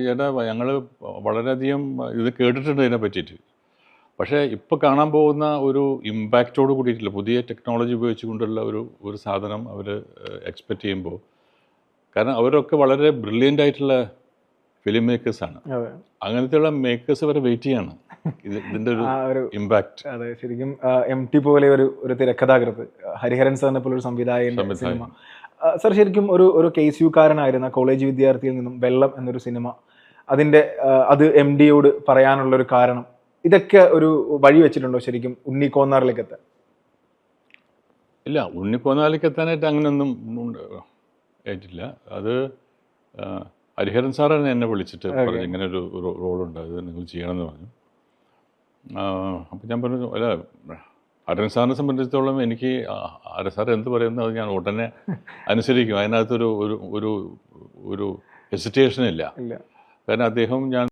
ചേട്ടാ ഞങ്ങൾ വളരെയധികം ഇത് കേട്ടിട്ടുണ്ട് ഇതിനെ പറ്റിയിട്ട്. പക്ഷേ ഇപ്പോൾ കാണാൻ പോകുന്ന ഒരു ഇമ്പാക്റ്റോട് കൂടിയിട്ടില്ല. പുതിയ ടെക്നോളജി ഉപയോഗിച്ചുകൊണ്ടുള്ള ഒരു സാധനം അവർ എക്സ്പെക്റ്റ് ചെയ്യുമ്പോൾ, കാരണം അവരൊക്കെ വളരെ ബ്രില്യൻ്റ് ആയിട്ടുള്ള ഫിലിം മേക്കേഴ്സാണ്. അങ്ങനത്തെയുള്ള മേക്കേഴ്സ് വരെ വെയിറ്റ് ചെയ്യാണ് ഇതിൻ്റെ ഒരു ഇമ്പാക്റ്റ്. അതെ, ശരിക്കും MT പോലെ ഒരു തിരക്കഥാകൃത്ത്, ഹരിഹരൻ സാറിനെ പോലെ ഒരു സംവിധായകൻ സിനിമ. സർ, ശരിക്കും ഒരു KCU കാരനായിരുന്ന കോളേജ് വിദ്യാർത്ഥിയിൽ നിന്നും വെള്ളം എന്നൊരു സിനിമ, അത് MD യോട് പറയാനുള്ളൊരു കാരണം, ഇതൊക്കെ ഒരു വഴി വെച്ചിട്ടുണ്ടോ ശരിക്കും ഉണ്ണിക്കോന്നാറിലേക്ക് എത്താൻ? ഇല്ല, ഉണ്ണിക്കോന്നാറിലേക്ക് എത്താനായിട്ട് അങ്ങനെയൊന്നും ആയിട്ടില്ല. അത് ഹരിഹരൻ സാറാണ് എന്നെ വിളിച്ചിട്ട് പറഞ്ഞു ഇങ്ങനെ ഒരു റോളുണ്ട്, അത് നിങ്ങൾ ചെയ്യണമെന്ന് പറഞ്ഞു. അപ്പം ഞാൻ പറഞ്ഞു, അല്ല ഹരിഹരൻ സാറിനെ സംബന്ധിച്ചിടത്തോളം എനിക്ക് ഹരിഹരൻ സാർ എന്ത് പറയുന്നത് അത് ഞാൻ ഉടനെ അനുസരിക്കും. അതിനകത്തൊരു ഒരു ഹെസിറ്റേഷൻ ഇല്ല. കാരണം അദ്ദേഹം ഞാൻ